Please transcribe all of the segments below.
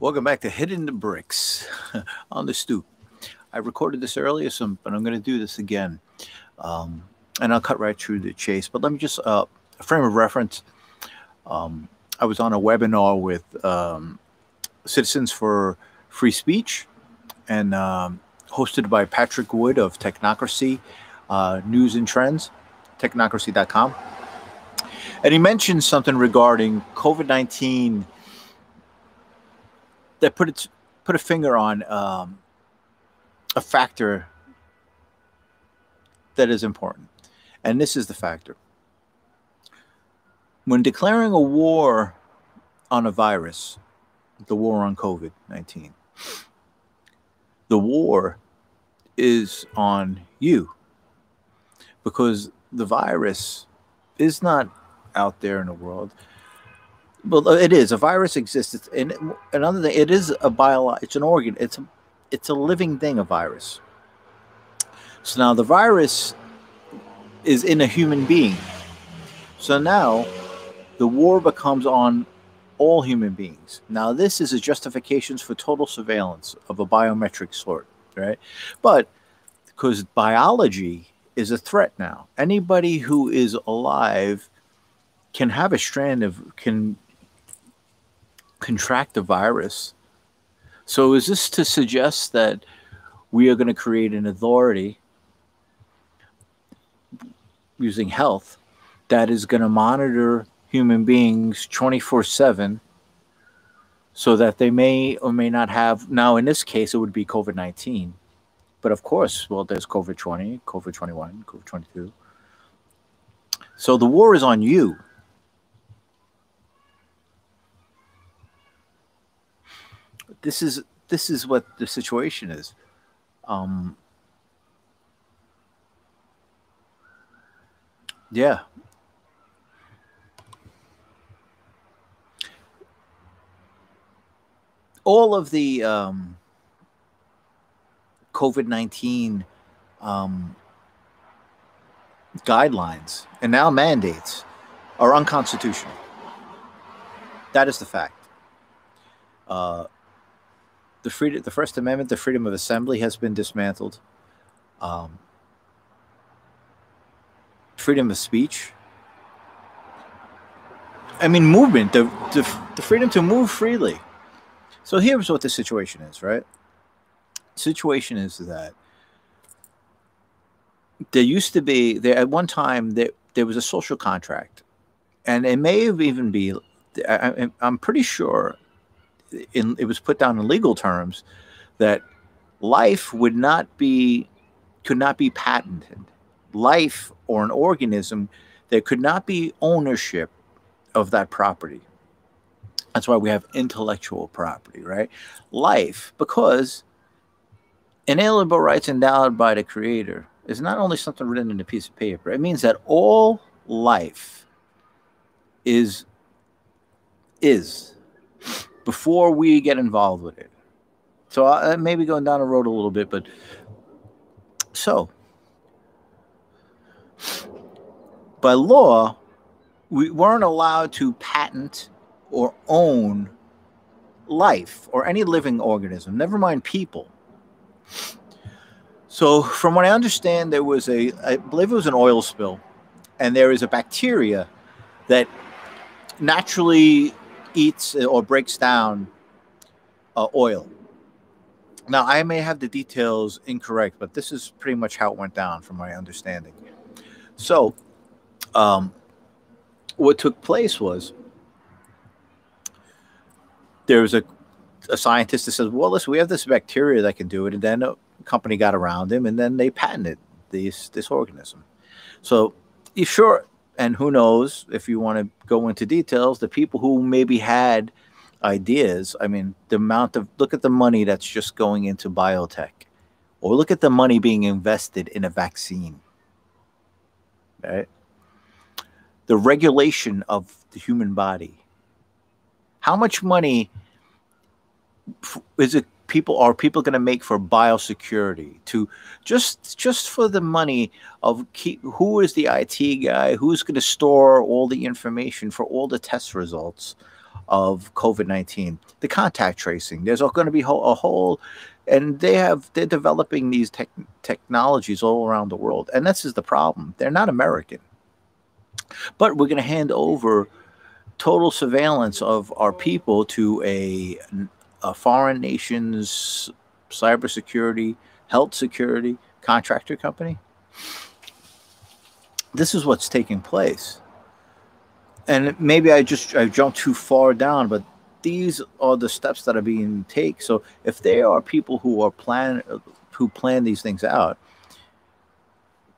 Welcome back to Hitting the Bricks on the Stoop. I recorded this earlier, but I'm going to do this again. And I'll cut right through the chase. But let me just, a frame of reference. I was on a webinar with Citizens for Free Speech and hosted by Patrick Wood of Technocracy News and Trends, technocracy.com. And he mentioned something regarding COVID-19 that put a finger on a factor that is important. And this is the factor. When declaring a war on a virus, the war on COVID-19, the war is on you, because the virus is not out there in the world. Well, it is. A virus exists. And another thing, it is it's an organ. It's a living thing, a virus. So now the virus is in a human being. So now the war becomes on all human beings. Now this is a justification for total surveillance of a biometric sort, right? But because biology is a threat now. Anybody who is alive can have a strand of, can contract the virus. So is this to suggest that we are going to create an authority using health that is going to monitor human beings 24/7 so that they may or may not have, now in this case it would be COVID-19, but of course, well, there's COVID-20, COVID-21, COVID-22. So the war is on you. This is what the situation is. Yeah. All of the COVID-19 guidelines and now mandates are unconstitutional. That is the fact. The First Amendment, the freedom of assembly, has been dismantled. Freedom of speech. I mean, movement, the freedom to move freely. So here's what the situation is, right? The situation is that there used to be, at one time, there was a social contract. And it may have even been, I'm pretty sure, it was put down in legal terms that life could not be patented. Life or an organism, there could not be ownership of that property. That's why we have intellectual property, right? Life, because inalienable rights endowed by the Creator is not only something written in a piece of paper. It means that all life is before we get involved with it. So I may be going down the road a little bit, but so by law, we weren't allowed to patent or own life or any living organism, never mind people. So from what I understand, there was I believe it was an oil spill, and there is a bacteria that naturally eats or breaks down oil. Now, I may have the details incorrect, but this is pretty much how it went down from my understanding. So what took place was there was a scientist that says, well, listen, we have this bacteria that can do it. And then a company got around him, and then they patented this organism. So you sure, and who knows, if you want to go into details, the people who maybe had ideas, I mean, the amount of, look at the money that's just going into biotech, or look at the money being invested in a vaccine, right? The regulation of the human body. How much money are people going to make for biosecurity, to just for the money of who is the IT guy, who's going to store all the information for all the test results of COVID-19, the contact tracing. There's going to be a whole, and they're developing these technologies all around the world. And this is the problem. They're not American. But we're going to hand over total surveillance of our people to a foreign nation's cybersecurity, health security contractor company. This is what's taking place. And maybe I jumped too far down, but these are the steps that are being taken. So if there are people who plan these things out,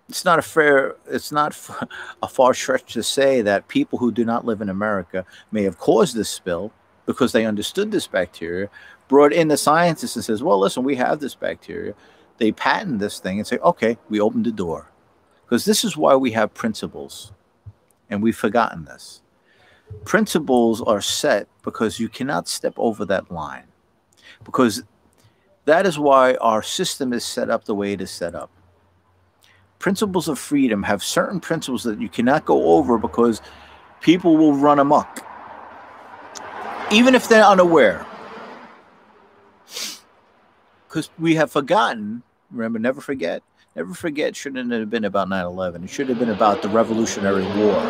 it's not a far stretch to say that people who do not live in America may have caused this spill because they understood this bacteria, brought in the scientists and says, well, listen, we have this bacteria. They patent this thing and say, okay, we opened the door. Because this is why we have principles. And we've forgotten this. Principles are set because you cannot step over that line. Because that is why our system is set up the way it is set up. Principles of freedom have certain principles that you cannot go over because people will run amok. Even if they're unaware. Because we have forgotten, remember, never forget. Never forget shouldn't have been about 9/11. It should have been about the Revolutionary War.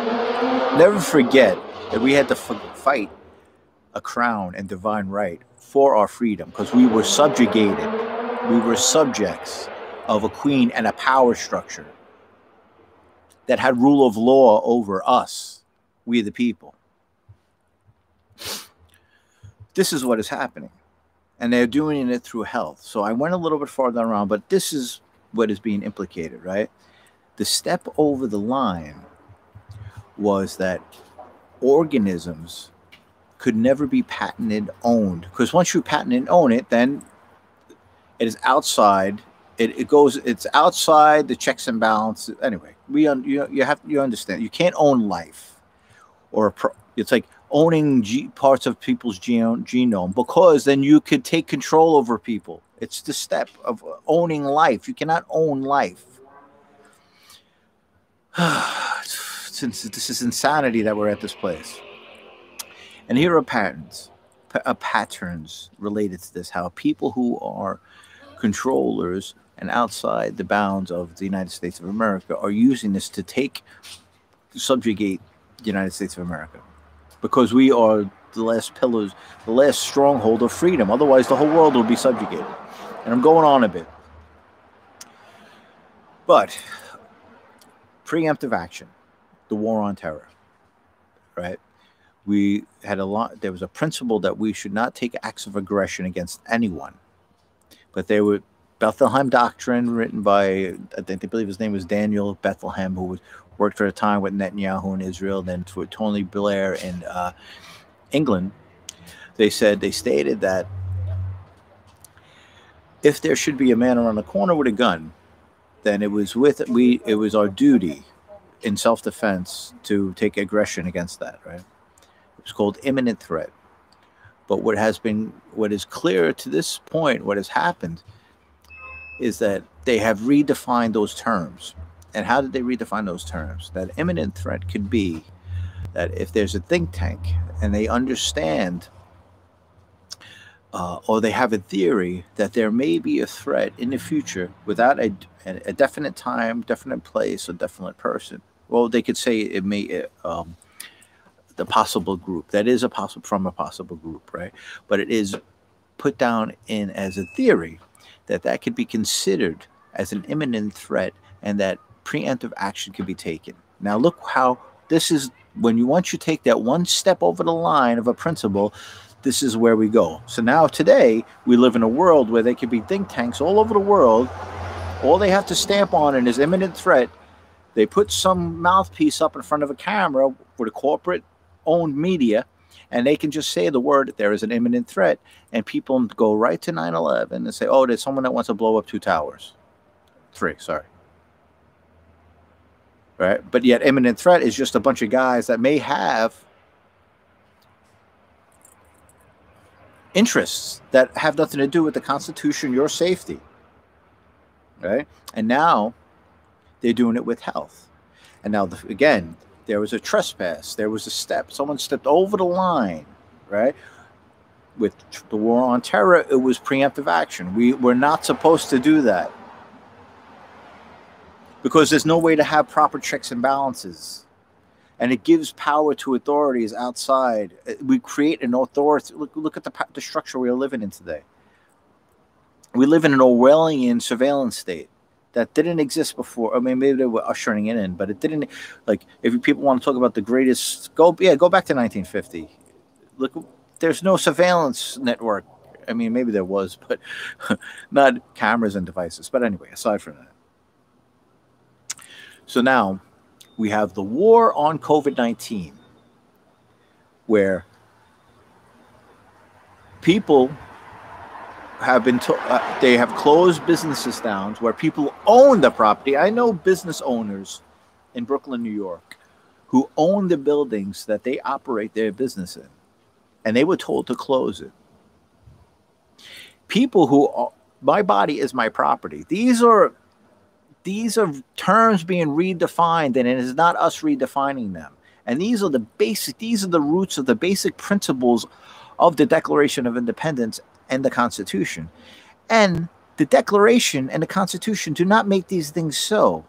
Never forget that we had to fight a crown and divine right for our freedom because we were subjugated. We were subjects of a queen and a power structure that had rule of law over us, we the people. This is what is happening. And they're doing it through health. So I went a little bit farther around, but this is what is being implicated, right? The step over the line was that organisms could never be patented, owned. Because once you patent and own it, then it is outside. It's outside the checks and balances. Anyway, you understand. You can't own life, it's like owning parts of people's genome, because then you could take control over people. It's the step of owning life. You cannot own life. Since this is insanity that we're at this place. And here are patterns related to this, how people who are controllers and outside the bounds of the United States of America are using this to subjugate the United States of America. Because we are the last pillars, the last stronghold of freedom. Otherwise, the whole world will be subjugated. And I'm going on a bit. But preemptive action, the war on terror, right? We had there was a principle that we should not take acts of aggression against anyone. But they were Bethlehem Doctrine, written by, I believe his name was Daniel Bethlehem, who worked for a time with Netanyahu in Israel, then for Tony Blair in England. They stated that if there should be a man around the corner with a gun, then it was our duty in self-defense to take aggression against that, right? It was called imminent threat. But what is clear to this point, what has happened, is that they have redefined those terms. And how did they redefine those terms? That imminent threat could be that if there's a think tank and they understand or they have a theory that there may be a threat in the future without a definite time, definite place, or definite person. Well, they could say it may the possible group. That is from a possible group, right? But it is put down in as a theory that could be considered as an imminent threat and that preemptive action can be taken. Now look how this is, once you take that one step over the line of a principle, this is where we go. So now today we live in a world where there could be think tanks all over the world. All they have to stamp on it is imminent threat. They put some mouthpiece up in front of a camera with a corporate owned media, and they can just say the word, there is an imminent threat, and people go right to 9/11 and say, oh, there's someone that wants to blow up 2 towers. 3, sorry. Right? But yet imminent threat is just a bunch of guys that may have interests that have nothing to do with the Constitution, your safety. Right? And now they're doing it with health. And now, again, there was a trespass. There was a step. Someone stepped over the line. right? With the war on terror, it was preemptive action. We're not supposed to do that because there's no way to have proper checks and balances. And it gives power to authorities outside. We create an authority. Look at the structure we are living in today. We live in an Orwellian surveillance state that didn't exist before. I mean, maybe they were ushering it in, but it didn't. Like, if people want to talk about the greatest, go back to 1950. Look, there's no surveillance network. I mean, maybe there was, but not cameras and devices. But anyway, aside from that. So now we have the war on COVID-19, where people have been they have closed businesses down where people own the property. I know business owners in Brooklyn, New York, who own the buildings that they operate their business in, and they were told to close it. People who, my body is my property. These are terms being redefined, and it is not us redefining them. And these are the roots of the basic principles of the Declaration of Independence and the Constitution. And the Declaration and the Constitution do not make these things so.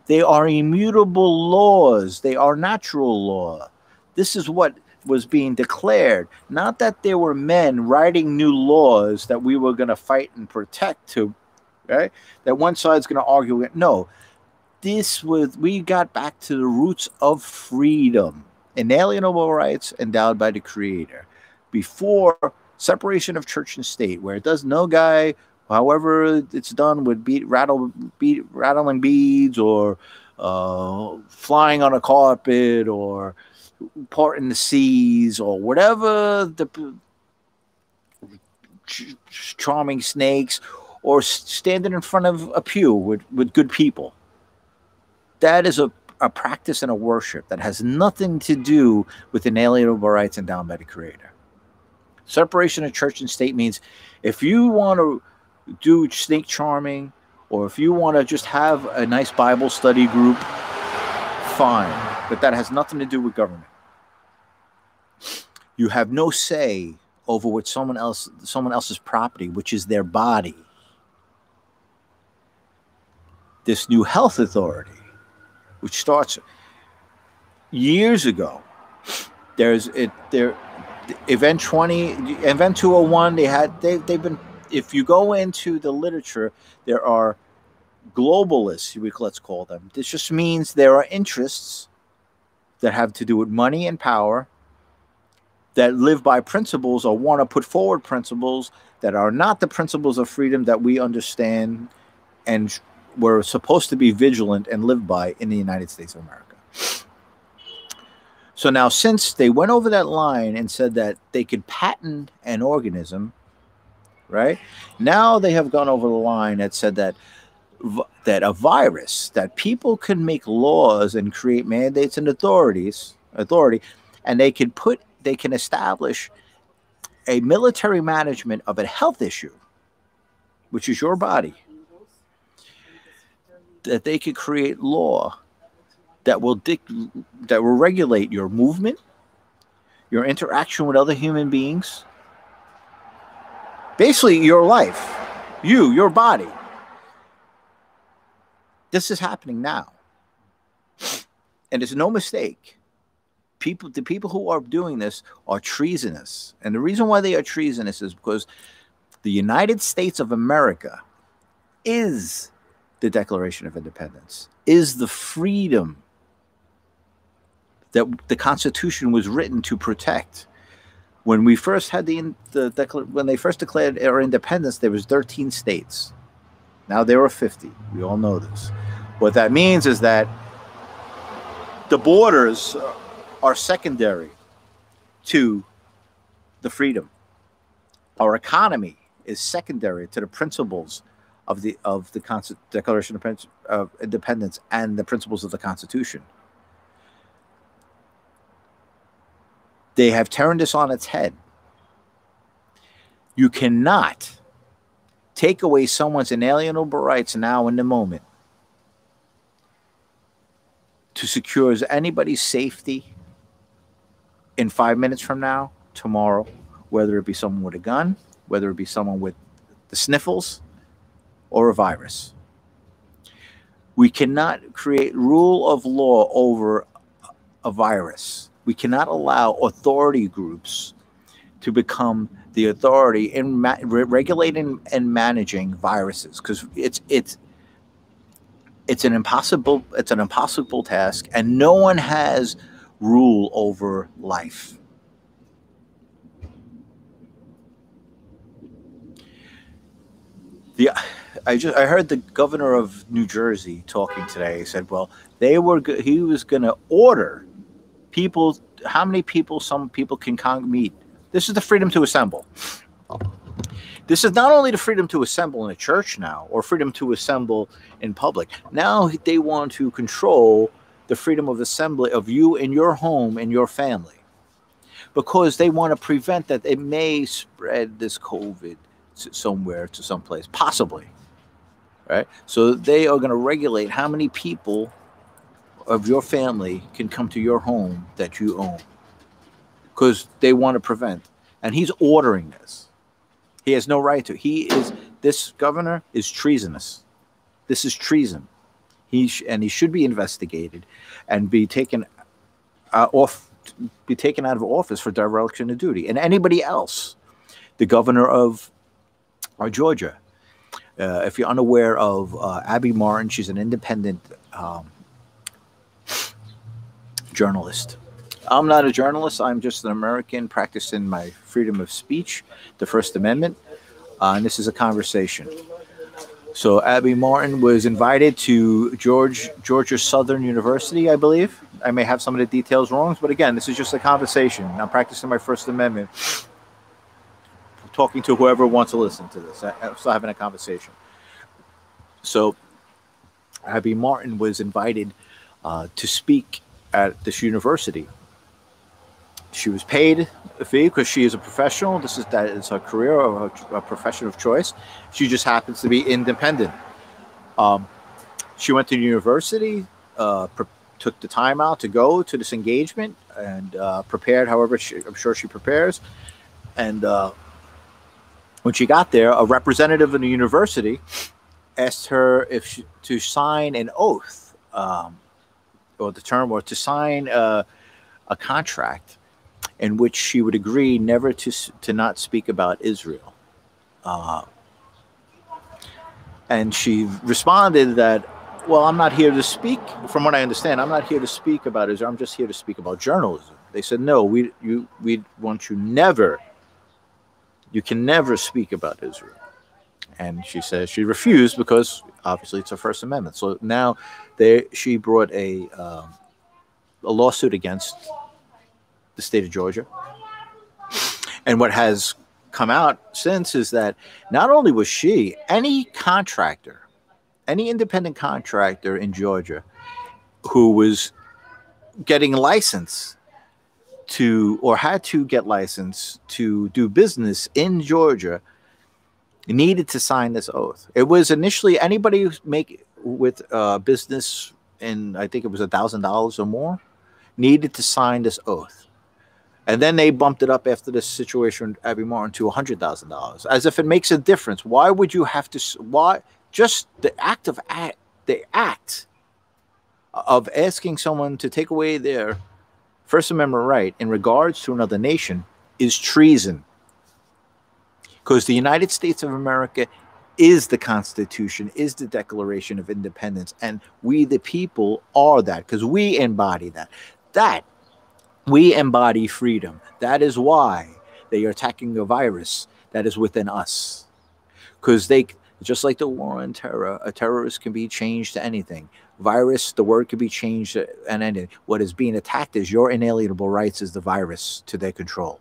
They are immutable laws. They are natural law. This is what was being declared. Not that there were men writing new laws that we were going to fight and protect to, right? That one side's going to argue it. No, we got back to the roots of freedom, inalienable rights endowed by the Creator, before separation of church and state, where it does no guy, however it's done with rattling beads or flying on a carpet or parting the seas or whatever, the charming snakes, or standing in front of a pew with good people. That is a practice and a worship that has nothing to do with inalienable rights endowed by the Creator. Separation of church and state means if you want to do snake charming, or if you want to just have a nice Bible study group, fine. But that has nothing to do with government. You have no say over what someone else's property, which is their body. This new health authority, which starts years ago, Event 201, they've been, if you go into the literature, there are globalists, let's call them. This just means there are interests that have to do with money and power, that live by principles or want to put forward principles that are not the principles of freedom that we understand and we're supposed to be vigilant and live by in the United States of America. So now, since they went over that line and said that they could patent an organism, right? Now they have gone over the line that said that a virus, that people can make laws and create mandates and authority, and they can establish a military management of a health issue, which is your body, that they could create law that will regulate your movement, your interaction with other human beings, basically your life, your body. This is happening now, and it's no mistake. The people who are doing this are treasonous, and the reason why they are treasonous is because the United States of America is the Declaration of Independence, is the freedom that the Constitution was written to protect. When we first had when they first declared our independence, there was 13 states. Now there are 50. We all know this. What that means is that the borders are secondary to the freedom. Our economy is secondary to the principles of the Declaration of Independence and the principles of the Constitution. They have turned this on its head. You cannot take away someone's inalienable rights now in the moment to secure anybody's safety in 5 minutes from now tomorrow, whether it be someone with a gun, whether it be someone with the sniffles, or a virus. We cannot create rule of law over a virus. We cannot allow authority groups to become the authority in regulating and managing viruses, because it's an impossible task, and no one has rule over life. I heard the governor of New Jersey talking today. He said, well, he was going to order people, how many people some people can meet. This is the freedom to assemble. This is not only the freedom to assemble in a church now, or freedom to assemble in public. Now they want to control the freedom of assembly of you in your home and your family, because they want to prevent that it may spread this COVID somewhere to someplace, possibly, right? So they are going to regulate how many people of your family can come to your home that you own, because they want to prevent. And he's ordering this. He has no right to. This governor is treasonous. This is treason. He should be investigated and be taken out of office for dereliction of duty. And anybody else, the governor of Georgia, if you're unaware of Abby Martin, she's an independent journalist. I'm not a journalist. I'm just an American practicing my freedom of speech, the First Amendment, and this is a conversation. So Abby Martin was invited to Georgia Southern University, I believe. I may have some of the details wrong, but again, this is just a conversation. I'm practicing my First Amendment, talking to whoever wants to listen to this. I'm still having a conversation. So Abby Martin was invited to speak at this university. She was paid a fee because she is a professional. That is her career, or a profession of choice. She just happens to be independent. She went to the university, took the time out to go to this engagement, and prepared however I'm sure she prepares. And when she got there, a representative of the university asked her to sign an oath, or to sign a contract in which she would agree never to not speak about Israel. And she responded that, well, I'm not here to speak, from what I understand, I'm not here to speak about Israel, I'm just here to speak about journalism. They said, no, we want you can never speak about Israel. And she says she refused because obviously it's her First Amendment. So now she brought a lawsuit against the state of Georgia. And what has come out since is that not only was she, any independent contractor in Georgia who was getting licensed or had to get licensed to do business in Georgia needed to sign this oath. It was initially anybody who with business in, I think it was $1,000 or more, needed to sign this oath. And then they bumped it up after this situation with Abby Martin to $100,000, as if it makes a difference. Why would you have to? Why just the act of asking someone to take away their First Amendment right in regards to another nation is treason. Because the United States of America is the Constitution, is the Declaration of Independence, and we the people are that, because we embody that. We embody freedom. That is why they are attacking a virus that is within us. Because just like the war on terror, a terrorist can be changed to anything. Virus, the word can be changed to anything. What is being attacked is your inalienable rights as the virus to their control.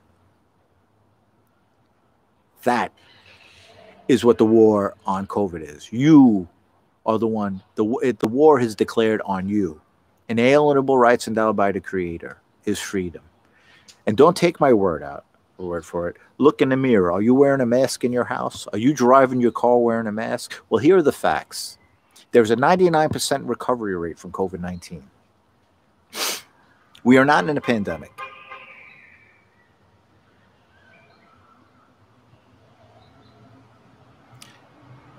That is what the war on COVID is. You are the one. The war is declared on you. Inalienable rights endowed by the Creator is freedom. And don't take my word for it. Look in the mirror. Are you wearing a mask in your house? Are you driving your car wearing a mask? Well, here are the facts. There's a 99% recovery rate from COVID-19. We are not in a pandemic.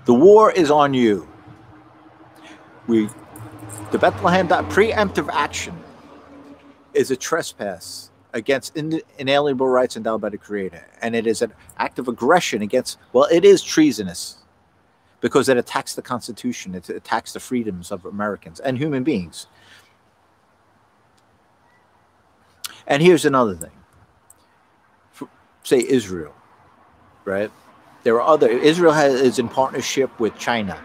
The war is on you. The Bethlehem preemptive action is a trespass against inalienable rights endowed by the Creator. And it is an act of aggression against, well, it is treasonous because it attacks the Constitution. It attacks the freedoms of Americans and human beings. And here's another thing. Say Israel, right? There are Israel is in partnership with China.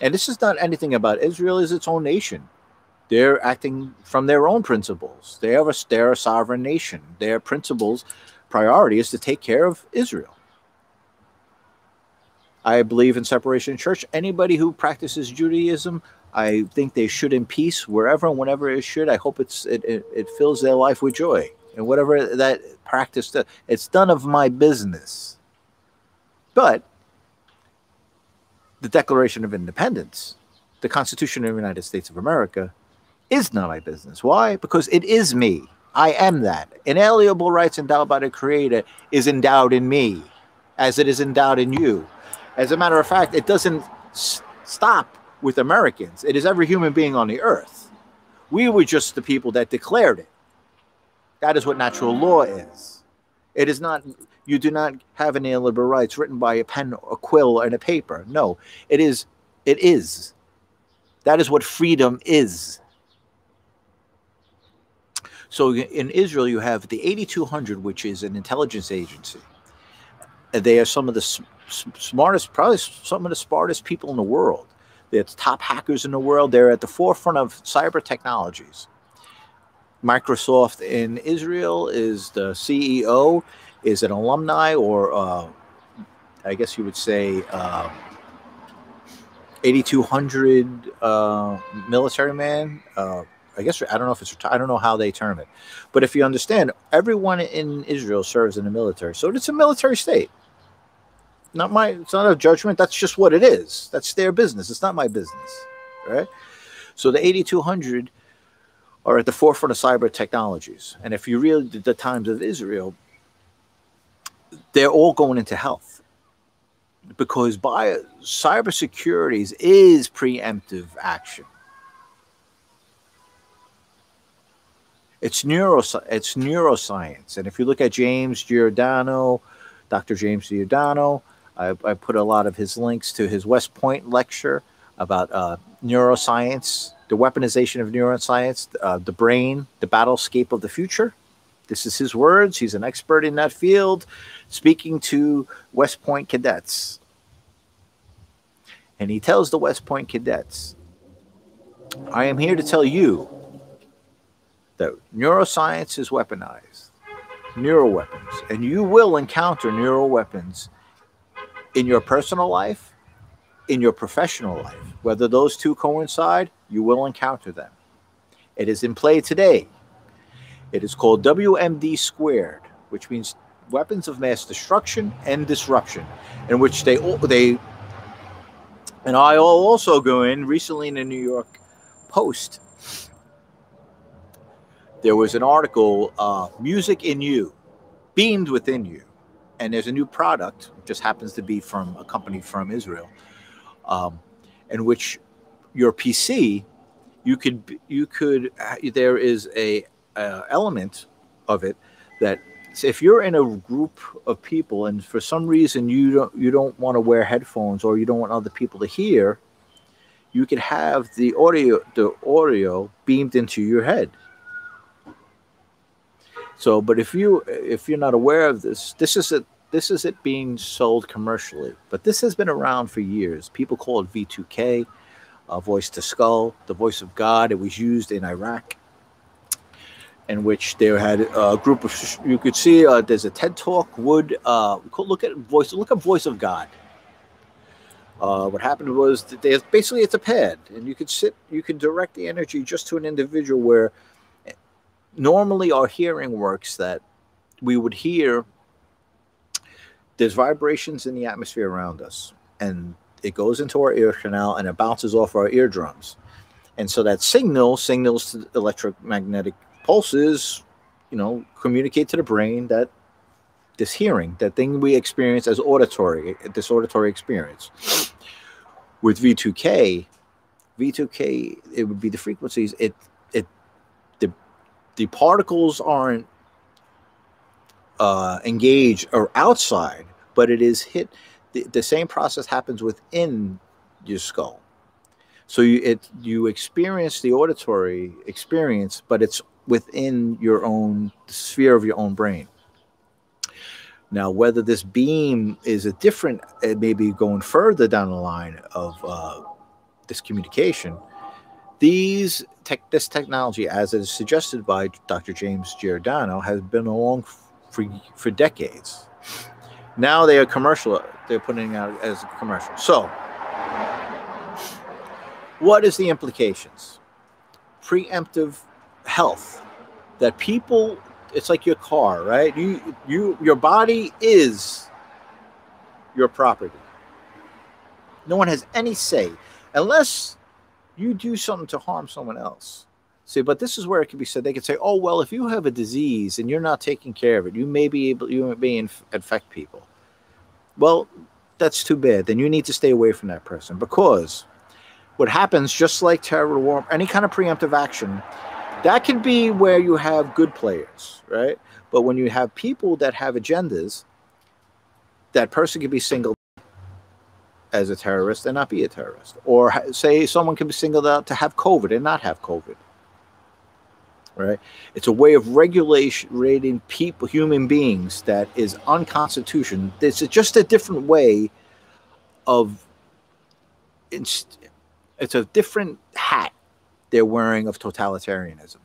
And this is not anything about Israel is its own nation. They're acting from their own principles. They're a sovereign nation. Their priority is to take care of Israel. I believe in separation of church. Anybody who practices Judaism, I think they should in peace wherever and whenever it should. I hope it fills their life with joy. And whatever that practice does, it's none of my business. But the Declaration of Independence, the Constitution of the United States of America, is not my business. Why? Because it is me. I am that. Inalienable rights endowed by the Creator is endowed in me, as it is endowed in you. As a matter of fact, it doesn't stop with Americans. It is every human being on the earth. We were just the people that declared it. That is what natural law is. It is not, you do not have inalienable rights written by a pen, a quill, and a paper. No, it is. That is what freedom is. So in Israel, you have the 8200, which is an intelligence agency. They are some of the smartest, probably some of the smartest people in the world. They're the top hackers in the world. They're at the forefront of cyber technologies. Microsoft in Israel is the CEO, is an alumni, or I guess you would say 8200 military man. I guess, I don't know if it's, I don't know how they term it. But if you understand, everyone in Israel serves in the military. So it's a military state. It's not a judgment. That's just what it is. That's their business. It's not my business. Right? So the 8200 are at the forefront of cyber technologies. And if you read the Times of Israel, they're all going into health. Because cybersecurity is preemptive action. It's neuroscience. And if you look at James Giordano, Dr. James Giordano, I put a lot of his links to his West Point lecture about neuroscience, the weaponization of neuroscience, the brain, the battlescape of the future. This is his words. He's an expert in that field, speaking to West Point cadets. And he tells the West Point cadets, I am here to tell you that neuroscience is weaponized, neuroweapons, and you will encounter neuroweapons in your personal life, in your professional life. Whether those two coincide, you will encounter them. It is in play today. It is called WMD squared, which means weapons of mass destruction and disruption, in which they and I'll also go in recently in the New York Post. There was an article, Music in You, Beamed Within You. And there's a new product, just happens to be from a company from Israel, in which your PC, there is a element of it that if you're in a group of people and for some reason you don't want to wear headphones or you don't want other people to hear, you could have the audio beamed into your head. So, but if you're not aware of this, this is it being sold commercially. But this has been around for years. People call it V2K, voice to skull, the voice of God. It was used in Iraq, in which they had a group of. You could see there's a TED Talk. Look up voice of God. What happened was that basically it's a pad, and you could direct the energy just to an individual where. Normally our hearing works that we would hear there's vibrations in the atmosphere around us, and it goes into our ear canal and it bounces off our eardrums. And so that signals to electromagnetic pulses, communicate to the brain that this hearing, that thing we experience as this auditory experience. With V2K, it would be the frequencies. The particles aren't engaged or outside, but it is hit. The same process happens within your skull. So you experience the auditory experience, but it's within your own sphere of your own brain. Now, whether this beam is a different, maybe going further down the line of this communication, this technology, as it is suggested by Dr. James Giordano, has been along for decades. Now they are commercial. They're putting it out as a commercial. So, what is the implications? Preemptive health. That people, it's like your car, right? Your body is your property. No one has any say unless you do something to harm someone else. See, but this is where it can be said. They could say, "Oh, well, if you have a disease and you're not taking care of it, you may infect people." Well, that's too bad. Then you need to stay away from that person, because what happens, just like terror, war, any kind of preemptive action, that can be where you have good players, right? But when you have people that have agendas, that person can be singled as a terrorist and not be a terrorist. Or say someone can be singled out to have COVID and not have COVID, right? It's a way of regulating people, human beings, that is unconstitutional. It's just a different way of, it's a different hat they're wearing of totalitarianism.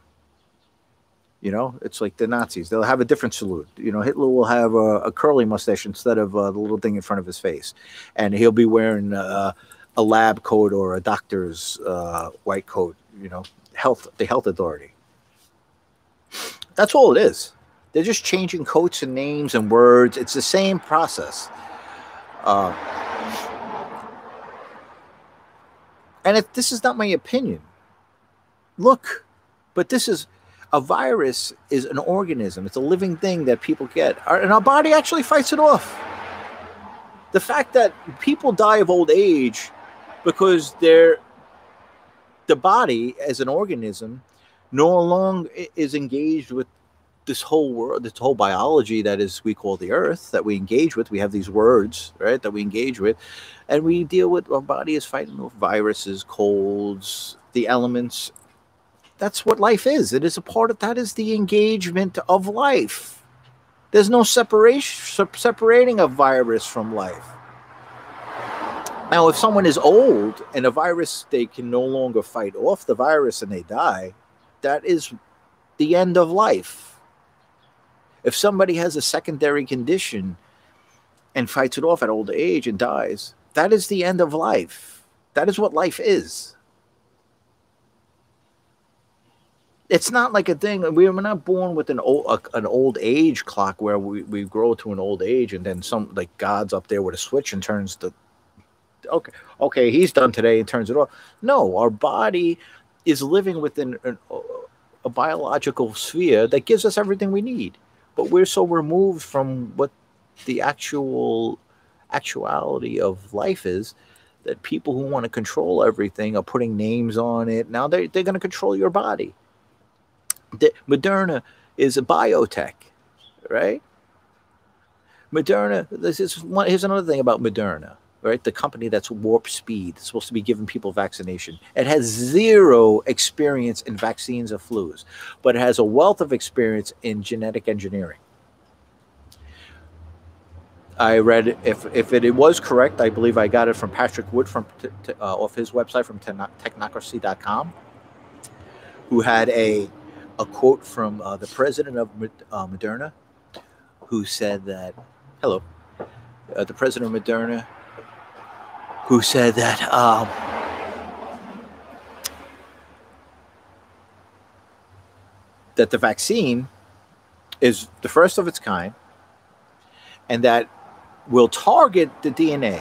You know, it's like the Nazis. They'll have a different salute. You know, Hitler will have a curly mustache instead of the little thing in front of his face. And he'll be wearing a lab coat or a doctor's white coat, you know, the health authority. That's all it is. They're just changing coats and names and words. It's the same process. And this is not my opinion. Look, but this is... A virus is an organism. It's a living thing that people get. And our body actually fights it off. The fact that people die of old age because the body as an organism no longer is engaged with this whole world, this whole biology that is, we call the earth, that we engage with. We have these words, right, that we engage with. And we deal with, our body is fighting off viruses, colds, the elements. That's what life is. It is a part of, that is the engagement of life. There's no separating a virus from life. Now, if someone is old and a virus, they can no longer fight off the virus and they die, that is the end of life. If somebody has a secondary condition and fights it off at old age and dies, that is the end of life. That is what life is. It's not like a thing. We're not born with an old age clock where we grow to an old age and then some, like, God's up there with a switch and turns the, okay, he's done today and turns it off. No, our body is living within a biological sphere that gives us everything we need. But we're so removed from what the actuality of life is that people who want to control everything are putting names on it. Now they're going to control your body. Moderna is a biotech, right? Moderna, here's another thing about Moderna, right? The company that's warp speed, it's supposed to be giving people vaccination. It has zero experience in vaccines or flus, but it has a wealth of experience in genetic engineering. I read, if it was correct, I believe I got it from Patrick Wood off his website from technocracy.com, who had a quote from the president of Moderna, who said that, the president of Moderna, who said that that the vaccine is the first of its kind, and that will target the DNA,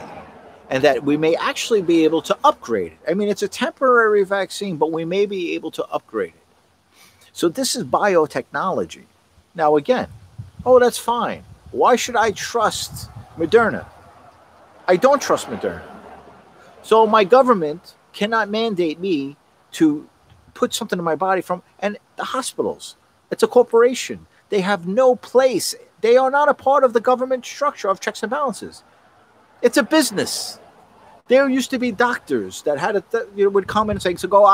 and that we may actually be able to upgrade it. I mean, it's a temporary vaccine, but we may be able to upgrade it. So this is biotechnology. Now, again, that's fine. Why should I trust Moderna? I don't trust Moderna. So my government cannot mandate me to put something in my body from, and the hospitals, it's a corporation. They have no place. They are not a part of the government structure of checks and balances. It's a business. There used to be doctors that had would come in and say, "So go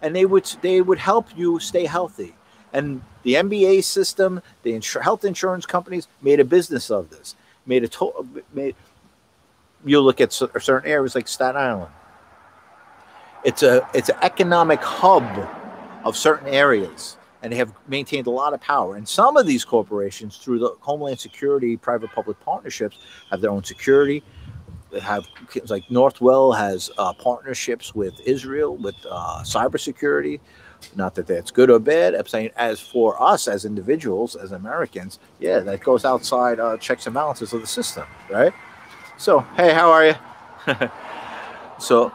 and they would help you stay healthy." And the MBA system, the health insurance companies made a business of this. You look at certain areas like Staten Island. It's an economic hub of certain areas, and they have maintained a lot of power. And some of these corporations, through the Homeland Security, private-public partnerships, have their own security. They have, like Northwell has partnerships with Israel with cybersecurity. Not that that's good or bad. I'm saying, as for us as individuals, as Americans, yeah, that goes outside checks and balances of the system, right? So, hey, how are you? So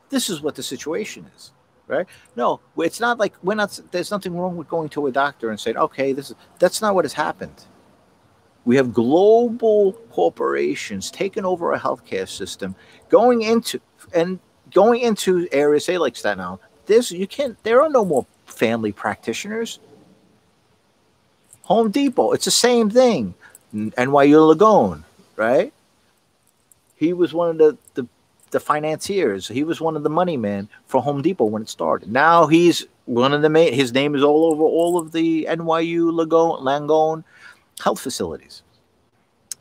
this is what the situation is, right? No, it's not like there's nothing wrong with going to a doctor and saying, okay, that's not what has happened. We have global corporations taking over a healthcare system, going into areas, say like Staten Island. There are no more family practitioners. Home Depot, it's the same thing. NYU Lagone, right? He was one of the financiers. He was one of the money men for Home Depot when it started. Now he's one of the main. His name is all over all of the NYU Langone health facilities.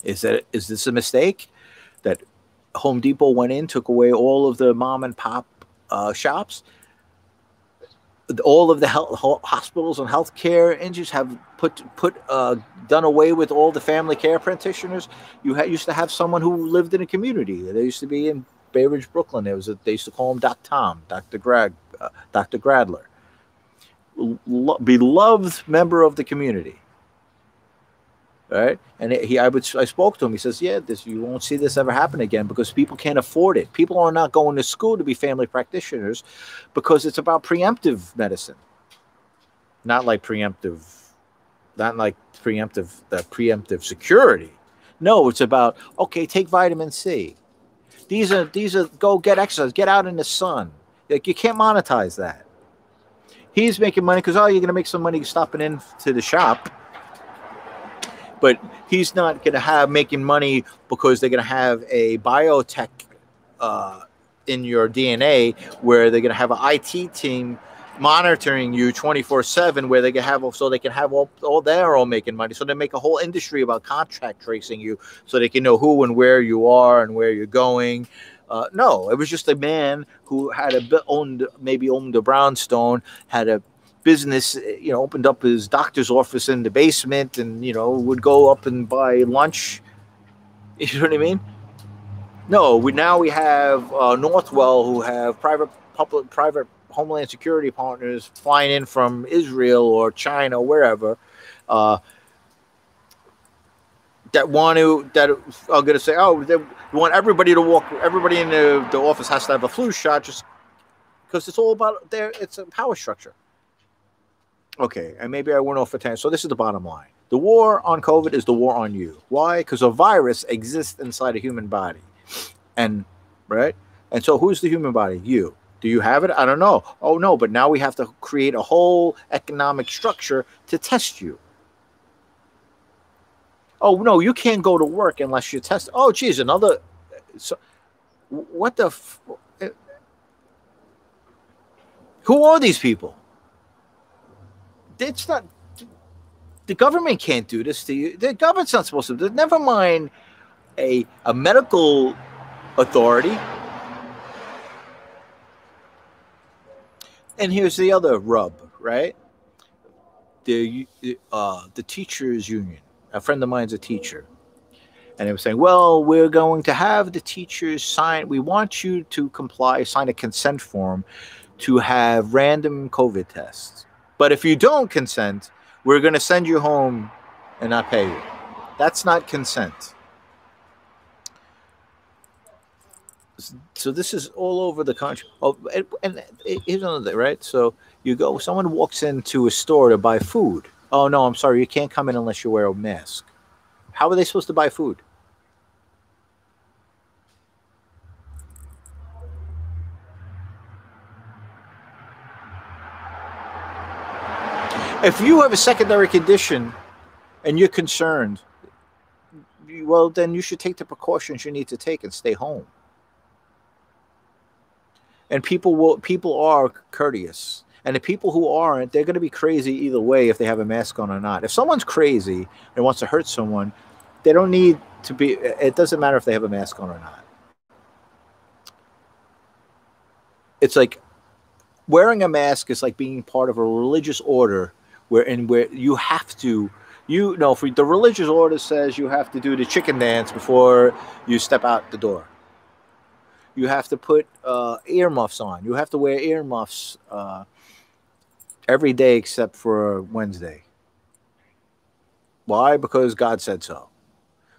Is this a mistake that Home Depot went in, took away all of the mom and pop shops? All of the hospitals and healthcare engines have done away with all the family care practitioners. You used to have someone who lived in a community. They used to be in Bay Ridge, Brooklyn. They used to call him Doc Tom, Dr. Gradler, beloved member of the community. Right, and I spoke to him. He says, "Yeah, you won't see this ever happen again because people can't afford it. People are not going to school to be family practitioners because it's about preemptive medicine, not like preemptive security. No, it's about, okay, take vitamin C. These are go get exercise, get out in the sun. Like, you can't monetize that. He's making money because you're going to make some money stopping in to the shop." But he's not going to making money because they're going to have a biotech in your DNA where they're going to have an IT team monitoring you 24/7, where they can have they're all making money. So they make a whole industry about contact tracing you, so they can know who and where you are and where you're going. No, it was just a man who had owned a brownstone, had a business, opened up his doctor's office in the basement, and would go up and buy lunch. You know what I mean? No, now we have Northwell, who have private Homeland Security partners flying in from Israel or China, wherever, that are going to say, they want everybody to walk. Everybody in the office has to have a flu shot, just because it's all about it's a power structure. Okay, and maybe I went off a tangent. So this is the bottom line. The war on COVID is the war on you. Why? Because a virus exists inside a human body. And so who's the human body? You. Do you have it? I don't know. Oh, no, but now we have to create a whole economic structure to test you. Oh, no, you can't go to work unless you test. Oh, geez, what the... Who are these people? It's not, the government can't do this to you. The government's not supposed to. Never mind a medical authority. And here's the other rub, right? The teachers union. A friend of mine's a teacher, and they were saying, "Well, we're going to have the teachers sign. We want you to sign a consent form to have random COVID tests. But if you don't consent, we're going to send you home and not pay you." That's not consent. So this is all over the country. Oh, and here's another thing, right? So someone walks into a store to buy food. Oh, no, I'm sorry, you can't come in unless you wear a mask. How are they supposed to buy food? If you have a secondary condition and you're concerned, well, then you should take the precautions you need to take and stay home. And people are courteous. And the people who aren't, they're going to be crazy either way if they have a mask on or not. If someone's crazy and wants to hurt someone, they don't need to be, it doesn't matter if they have a mask on or not. It's like wearing a mask is like being part of a religious order where you have to, for the religious order says you have to do the chicken dance before you step out the door. You have to put earmuffs on. You have to wear earmuffs every day except for Wednesday. Why? Because God said so.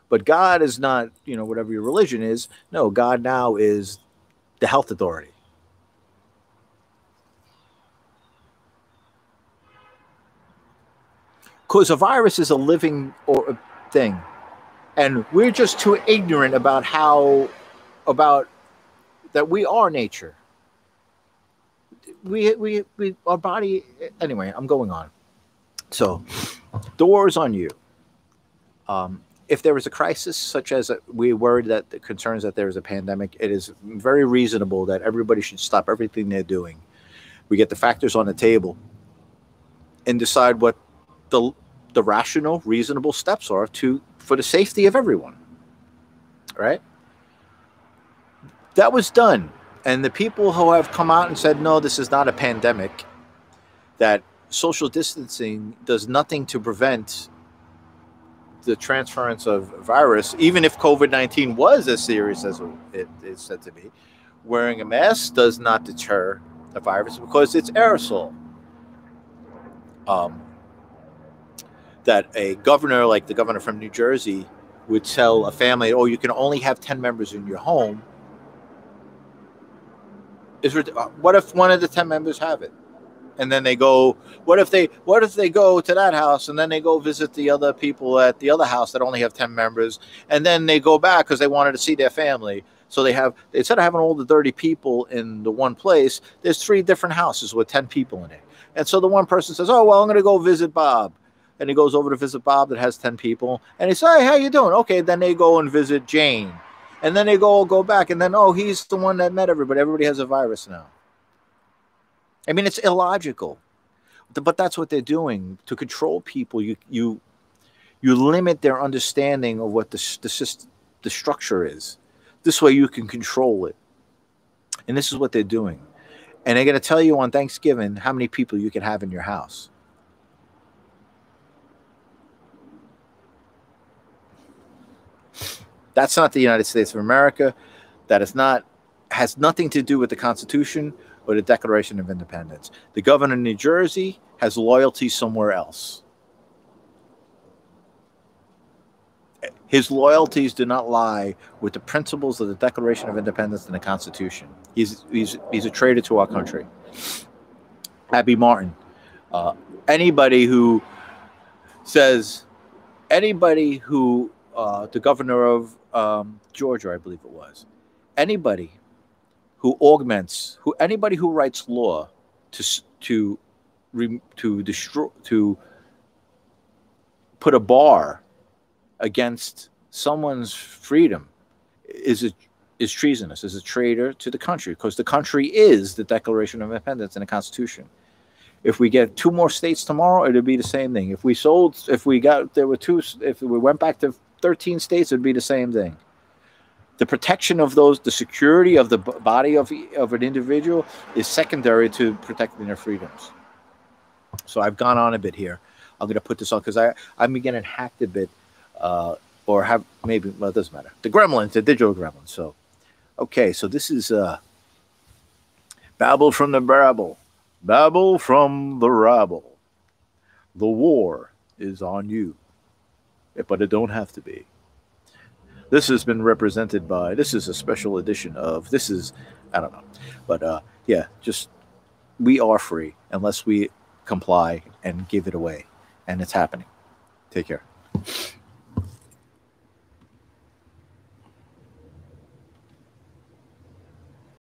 But God is not, whatever your religion is. No, God now is the health authority. Because a virus is a living thing. And we're just too ignorant about that we are nature. Our body, anyway, I'm going on. So the war is on you. If there is a crisis, such as we worried that the concerns that there is a pandemic, it is very reasonable that everybody should stop everything they're doing. We get the factors on the table and decide what the rational, reasonable steps are for the safety of everyone. Right? That was done. And the people who have come out and said, no, this is not a pandemic, that social distancing does nothing to prevent the transference of virus, even if COVID-19 was as serious as it is said to be, wearing a mask does not deter the virus because it's aerosol. That a governor, like the governor from New Jersey, would tell a family, you can only have 10 members in your home. What if one of the 10 members have it? And then they go, what if they go to that house and then they go visit the other people at the other house that only have 10 members, and then they go back because they wanted to see their family. So instead of having all the 30 people in the one place, there's 3 different houses with 10 people in it. And so the one person says, I'm going to go visit Bob. And he goes over to visit Bob that has 10 people. And he says, hey, how you doing? Okay, then they go and visit Jane. And then they go back. And then, he's the one that met everybody. Everybody has a virus now. I mean, it's illogical. But that's what they're doing. To control people, you limit their understanding of what the structure is. This way you can control it. And this is what they're doing. And they're going to tell you on Thanksgiving how many people you can have in your house. That's not the United States of America. That has nothing to do with the Constitution or the Declaration of Independence. The governor of New Jersey has loyalty somewhere else. His loyalties do not lie with the principles of the Declaration of Independence and the Constitution. He's a traitor to our country. Abby Martin. Anybody who the governor of Georgia, I believe it was, anybody who writes law to put a bar against someone's freedom is treasonous, is a traitor to the country, because the country is the Declaration of Independence and the Constitution. If we get 2 more states tomorrow, it'll be the same thing. If we went back to 13 states, it'd be the same thing. The protection of the security of the body of an individual is secondary to protecting their freedoms. So I've gone on a bit here. I'm going to put this on because I'm getting hacked a bit, or have maybe, well, it doesn't matter. The gremlins, the digital gremlins. So, okay, so this is Babble from the Babble. Babble from the Rabble. The war is on you, but it don't have to be. This has been represented by, this is a special edition of, I don't know. But yeah, we are free unless we comply and give it away. And it's happening. Take care.